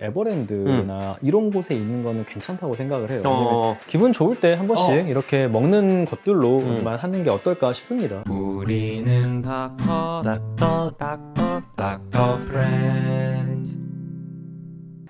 에버랜드나 이런 곳에 있는 거는 괜찮다고 생각을 해요. 왜냐면 기분 좋을 때 한 번씩 이렇게 먹는 것들로만 하는 게 어떨까 싶습니다. 우리는 닥터 프렌즈.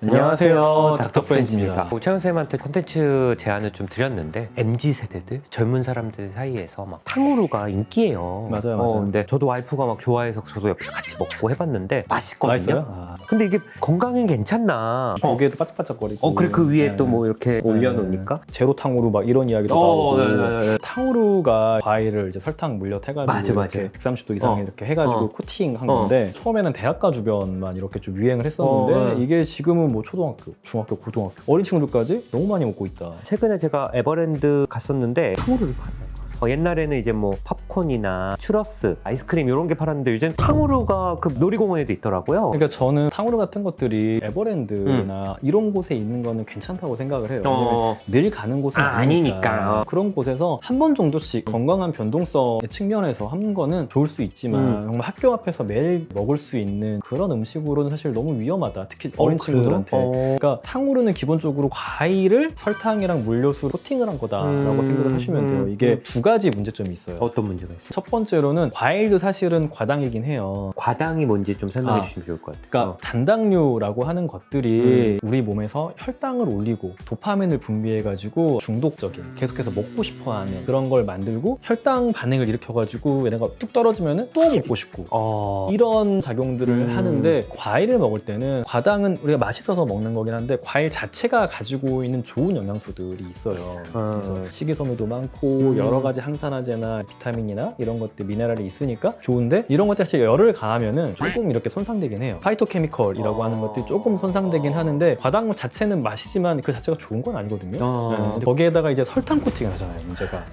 안녕하세요, 닥터 프렌즈입니다. 오차현 쌤한테 콘텐츠 제안을 좀 드렸는데 MZ세대들, 젊은 사람들 사이에서 막 탕후루가 인기예요. 맞아요. 근데 저도 와이프가 막 좋아해서 저도 옆에서 같이 먹고 해봤는데 맛있거든요. 맛있어요? 근데 이게 건강에 괜찮나? 고기에도 바짝바짝거리고. 그래 그 위에 네. 또 뭐 이렇게 올려놓으니까 제로 탕후루 막 이런 이야기도 나오고. 네. 탕후루가 과일을 이제 설탕 물엿해가지고 맞아. 이렇게 130도 이상 이렇게 해가지고 코팅한 건데 처음에는 대학가 주변만 이렇게 좀 유행을 했었는데 이게 지금은 뭐 초등학교, 중학교, 고등학교 어린 친구들까지 너무 많이 먹고 있다. 최근에 제가 에버랜드 갔었는데 탕후루를 팔아요. 옛날에는 이제 뭐 팝콘이나 추러스, 아이스크림 이런 게 팔았는데 요즘 탕후루가 그 놀이공원에도 있더라고요. 그러니까 저는 탕후루 같은 것들이 에버랜드나 이런 곳에 있는 거는 괜찮다고 생각을 해요. 왜냐면 늘 가는 곳은 아니니까. 그런 곳에서 한 번 정도씩 건강한 변동성의 측면에서 하는 거는 좋을 수 있지만 정말 학교 앞에서 매일 먹을 수 있는 그런 음식으로는 사실 너무 위험하다. 특히 어린 친구들한테. 그러니까 탕후루는 기본적으로 과일을 설탕이랑 물엿으로 코팅을 한 거다라고 생각을 하시면 돼요. 이게 두 가지 문제점이 있어요. 어떤 문제가 있어요? 첫 번째로는 과일도 사실은 과당이긴 해요. 과당이 뭔지 좀 설명해 주시면 좋을 것 같아요. 그러니까 단당류라고 하는 것들이 우리 몸에서 혈당을 올리고 도파민을 분비해가지고 중독적인 계속해서 먹고 싶어하는 그런 걸 만들고 혈당 반응을 일으켜가지고 얘네가 뚝 떨어지면 또 먹고 싶고 이런 작용들을 하는데 과일을 먹을 때는 과당은 우리가 맛있어서 먹는 거긴 한데 과일 자체가 가지고 있는 좋은 영양소들이 있어요. 그래서 식이섬유도 많고 여러 가지 항산화제나 비타민이나 이런 것들 미네랄이 있으니까 좋은데 이런 것들이 사실 열을 가하면은 조금 이렇게 손상되긴 해요. 파이토케미컬이라고 하는 것들이 조금 손상되긴 하는데 과당 자체는 맛이지만 그 자체가 좋은 건 아니거든요. 근데 거기에다가 이제 설탕 코팅을 하잖아요, 문제가.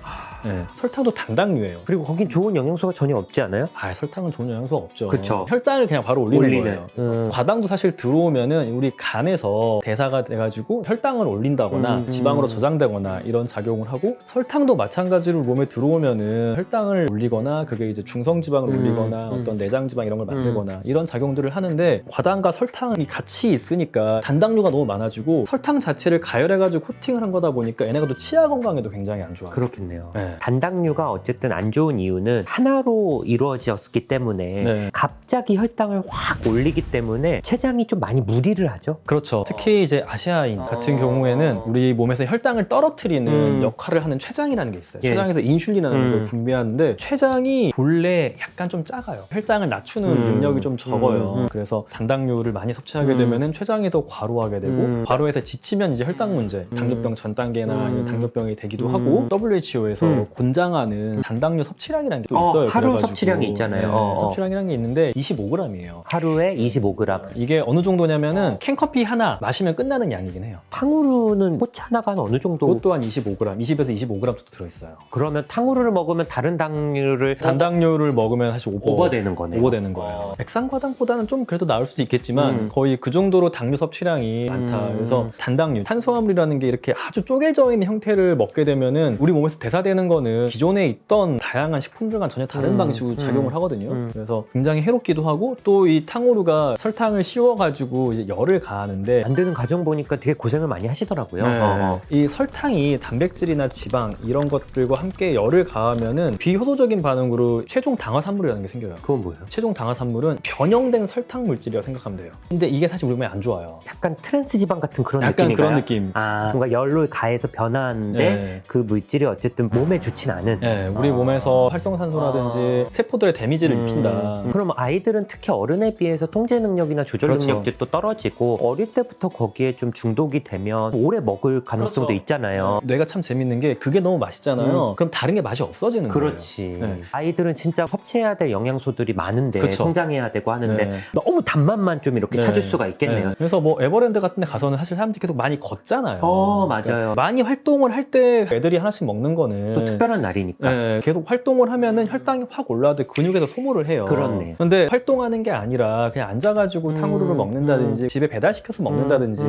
설탕도 단당류예요. 그리고 거긴 좋은 영양소가 전혀 없지 않아요? 설탕은 좋은 영양소가 없죠. 그쵸. 혈당을 그냥 바로 올리는 거예요. 과당도 사실 들어오면은 우리 간에서 대사가 돼가지고 혈당을 올린다거나 지방으로 저장되거나 이런 작용을 하고 설탕도 마찬가지로 몸에 들어오면은 혈당을 올리거나 그게 이제 중성지방을 올리거나 어떤 내장지방 이런 걸 만들거나 이런 작용들을 하는데 과당과 설탕이 같이 있으니까 단당류가 너무 많아지고 설탕 자체를 가열해가지고 코팅을 한 거다 보니까 얘네가 또 치아 건강에도 굉장히 안 좋아요. 그렇겠네요. 단당류가 어쨌든 안 좋은 이유는 하나로 이루어졌기 때문에 갑자기 혈당을 확 올리기 때문에 체장이 좀 많이 무리를 하죠. 그렇죠. 특히 이제 아시아인 같은 경우에는 우리 몸에서 혈당을 떨어뜨리는 역할을 하는 췌장이라는 게 있어요. 췌장에서 인슐린이라는 걸 분비하는데 췌장이 본래 약간 좀 작아요. 혈당을 낮추는 능력이 좀 적어요. 그래서 단당류를 많이 섭취하게 되면은 췌장이 더 과로하게 되고 과로해서 지치면 이제 혈당 문제, 당뇨병 전 단계나 당뇨병이 되기도 하고 WHO에서 권장하는 단당류 섭취량이라는 게 또 있어요. 하루 그래가지고. 섭취량이 있잖아요. 섭취량이라는 게 있는데 25g이에요. 하루에 25g. 이게 어느 정도냐면은 캔커피 하나 마시면 끝나는 양이긴 해요. 탕후루는 포치 하나가 한 어느 정도? 그것 또한 25g, 20에서 25g 정도 들어있어요. 그러면 탕후루를 먹으면 다른 당류를 단당류를 먹으면 사실 오버되는 거네요. 오버되는 거예요. 백상과당보다는 좀 그래도 나을 수도 있겠지만 거의 그 정도로 당류 섭취량이 많다. 그래서 단당류, 탄수화물이라는 게 이렇게 아주 쪼개져 있는 형태를 먹게 되면은 우리 몸에서 대사되는 거는 기존에 있던 다양한 식품들과 전혀 다른 방식으로 작용을 하거든요. 그래서 굉장히 해롭기도 하고 또 이 탕후루가 설탕을 씌워가지고 이제 열을 가하는데 만드는 과정 보니까 되게 고생을 많이 하시더라고요. 이 설탕이 단백질이나 지방 이런 것들과 함께 열을 가하면은 비효도적인 반응으로 최종 당화산물이라는 게 생겨요. 그건 뭐예요? 최종 당화산물은 변형된 설탕 물질이라고 생각하면 돼요. 근데 이게 사실 우리 몸에 안 좋아요. 약간 트랜스 지방 같은 그런 약간 느낌인가요? 그런 느낌. 뭔가 열로 가해서 변화하는데 그 물질이 어쨌든 몸에 좋진 않은. 우리 몸에서 활성산소라든지 세포들의 데미지를 입힌다. 그럼 아이들은 특히 어른에 비해서 통제 능력이나 조절 능력도 또 떨어지고 어릴 때부터 거기에 좀 중독이 되면 오래 먹을 가능성도 있잖아요. 뇌가 참 재밌는 게 그게 너무 맛있잖아요. 그럼 다른 게 맛이 없어지는 거예요. 그렇지. 아이들은 진짜 섭취해야 될 영양소들이 많은데 성장해야 되고 하는데 너무 단맛만 좀 이렇게 찾을 수가 있겠네요. 그래서 뭐 에버랜드 같은 데 가서는 사실 사람들이 계속 많이 걷잖아요. 맞아요. 그러니까 많이 활동을 할 때 애들이 하나씩 먹는 거는 또 특별한 날이니까. 계속 활동을 하면은 혈당이 확 올라도 근육에서 소모를 해요. 그렇네. 근데 활동하는 게 아니라 그냥 앉아가지고 탕후루를 먹는다든지 집에 배달시켜서 먹는다든지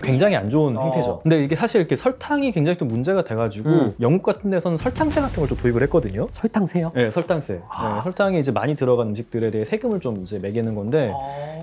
굉장히 안 좋은 형태죠. 근데 이게 사실 이렇게 설탕이 굉장히 좀 문제가 돼가지고 영국 같은 데서는 설탕 설탕세 같은 걸 좀 도입을 했거든요. 설탕세요? 네, 설탕세. 네, 설탕이 이제 많이 들어간 음식들에 대해 세금을 좀 이제 매기는 건데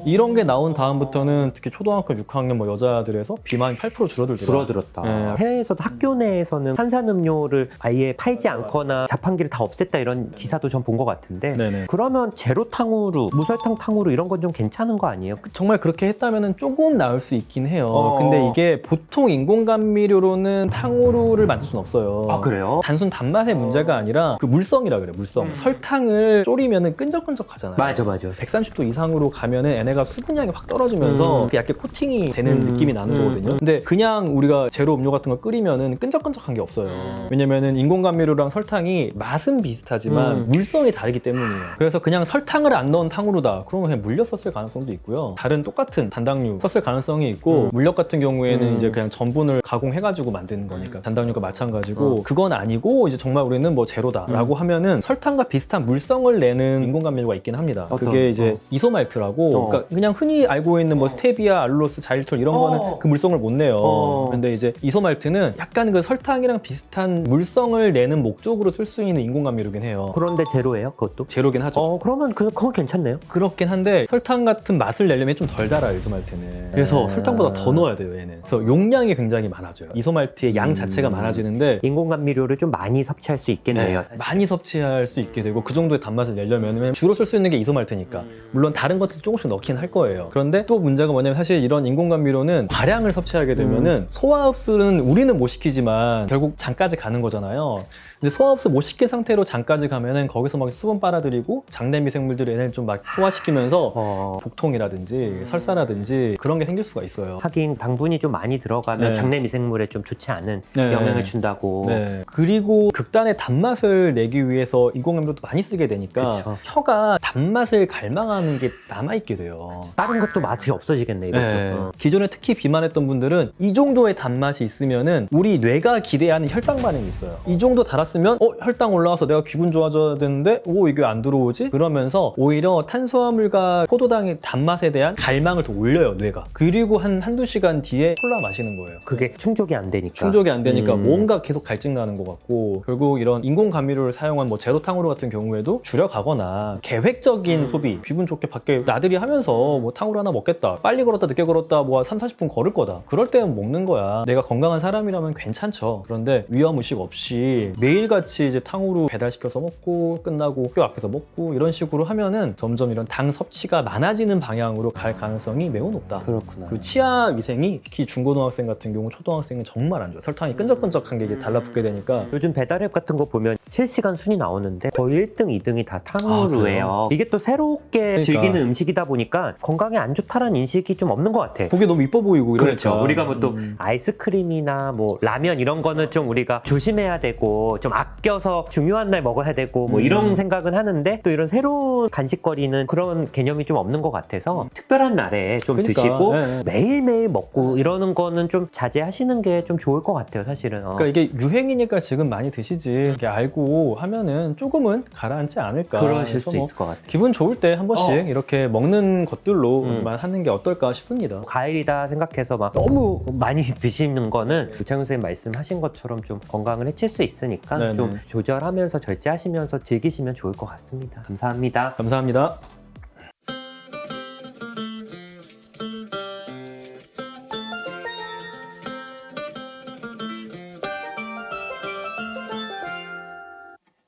이런 게 나온 다음부터는 특히 초등학교 6학년 뭐 여자들에서 비만이 8% 줄어들더라고요. 줄어들었다. 네. 해외에서도 학교 내에서는 탄산음료를 아예 팔지 않거나 자판기를 다 없앴다 이런 기사도 전 본 것 같은데 네네. 그러면 제로 탕후루, 무설탕 탕후루 이런 건 좀 괜찮은 거 아니에요? 정말 그렇게 했다면 조금 나을 수 있긴 해요. 근데 이게 보통 인공감미료로는 탕후루를 만들 수는 없어요. 아 그래요? 단순 단맛의 문제가 아니라 그 물성이라 그래, 물성. 설탕을 졸이면은 끈적끈적하잖아요. 맞아. 130도 이상으로 가면은 얘네가 수분량이 확 떨어지면서 얇게 코팅이 되는 느낌이 나는 거거든요. 근데 그냥 우리가 제로 음료 같은 거 끓이면은 끈적끈적한 게 없어요. 왜냐면은 인공감미료랑 설탕이 맛은 비슷하지만 물성이 다르기 때문이에요. 그래서 그냥 설탕을 안 넣은 탕후루다. 그러면 그냥 물엿 썼을 가능성도 있고요. 다른 똑같은 단당류 썼을 가능성이 있고 물엿 같은 경우에는 이제 그냥 전분을 가공해가지고 만드는 거니까 단당류가 마찬가지고 그건 아니고 이제 정말 우리는 뭐 제로다라고 하면은 설탕과 비슷한 물성을 내는 인공감미료가 있긴 합니다. 그게 이제 이소말트라고 그러니까 그냥 흔히 알고 있는 뭐 스테비아, 알룰로스, 자일톨 이런 거는 그 물성을 못 내요. 근데 이제 이소말트는 약간 그 설탕이랑 비슷한 물성을 내는 목적으로 쓸 수 있는 인공감미료긴 해요. 그런데 제로예요? 그것도? 제로긴 하죠. 그러면 그건 괜찮네요. 그렇긴 한데 설탕 같은 맛을 내려면 좀 덜 달아요, 이소말트는. 그래서 설탕보다 더 넣어야 돼요, 얘는. 그래서 용량이 굉장히 많아져요. 이소말트의 양 자체가 많아지는데 인공감미료를 좀 많이 섭취할 수 있겠네요. 사실. 많이 섭취할 수 있게 되고 그 정도의 단맛을 내려면 주로 쓸 수 있는 게 이소말트니까 물론 다른 것들 조금씩 넣긴 할 거예요. 그런데 또 문제가 뭐냐면 사실 이런 인공감미료는 과량을 섭취하게 되면은 소화흡수는 우리는 못 시키지만 결국 장까지 가는 거잖아요. 근데 소화흡수 못 시킨 상태로 장까지 가면은 거기서 막 수분 빨아들이고 장내 미생물들이 얘네를 좀 막 소화시키면서 복통이라든지 설사라든지 그런 게 생길 수가 있어요. 하긴 당분이 좀 많이 들어가면 네. 장내 미생물에 좀 좋지 않은 네. 영향을 준다고. 네. 그리고 극단의 단맛을 내기 위해서 인공감미료도 많이 쓰게 되니까 그쵸. 혀가 단맛을 갈망하는 게 남아있게 돼요. 다른 것도 맛이 없어지겠네 이것도. 네. 기존에 특히 비만했던 분들은 이 정도의 단맛이 있으면은 우리 뇌가 기대하는 혈당 반응이 있어요. 이 정도 달았으면 혈당 올라와서 내가 기분 좋아져야 되는데 이게 안 들어오지? 그러면서 오히려 탄수화물과 포도당의 단맛에 대한 갈망을 더 올려요, 뇌가. 그리고 한두 시간 뒤에 콜라 마시는 거예요. 그게 충족이 안 되니까. 충족이 안 되니까 뭔가 계속 갈증 나는 것 같고 결국 이런 인공감미료를 사용한 뭐 제로탕후루 같은 경우에도 줄여가거나 계획적인 소비, 기분 좋게 밖에 나들이 하면서 뭐 탕후루 하나 먹겠다, 빨리 걸었다 늦게 걸었다 뭐 3-40분 걸을 거다, 그럴 때는 먹는 거야. 내가 건강한 사람이라면 괜찮죠. 그런데 위험의식 없이 매일같이 이제 탕후루 배달시켜서 먹고 끝나고 학교 앞에서 먹고 이런 식으로 하면은 점점 이런 당 섭취가 많아지는 방향으로 갈 가능성이 매우 높다. 그렇구나. 그리고 치아 위생이 특히 중고등학생 같은 경우 초등학생은 정말 안 좋아요. 설탕이 끈적끈적한 게 이게 달라붙게 되니까. 요즘 배달앱 같은 거 보면 실시간 순위 나오는데 거의 1등, 2등이 다 탕후루예요. 이게 또 새롭게 그러니까. 즐기는 음식이다 보니까 건강에 안 좋다는 인식이 좀 없는 것 같아. 보기 너무 이뻐 보이고 이러니까. 그렇죠. 우리가 뭐 또 아이스크림이나 뭐 라면 이런 거는 좀 우리가 조심해야 되고 좀 아껴서 중요한 날 먹어야 되고 뭐 이런 생각은 하는데 또 이런 새로운 간식거리는 그런 개념이 좀 없는 것 같아서 특별한 날에 좀 그러니까, 드시고 네. 매일매일 먹고 이러는 거는 좀 자제하시는 게 좀 좋을 것 같아요, 사실은. 그러니까 이게 유행이니까 지금 많이 드시지. 이게 알고 하면은 조금은 가라앉지 않을까. 그러실 그래서 수 뭐 있을 것 같아요. 기분 좋을 때 한 번씩 이렇게 먹는 것들로만 하는 게 어떨까 싶습니다. 과일이다 생각해서 막 너무 많이 드시는 거는 유창훈 선생님 말씀하신 것처럼 좀 건강을 해칠 수 있으니까 네네. 좀 조절하면서 절제하시면서 즐기시면 좋을 것 같습니다. 감사합니다. 감사합니다.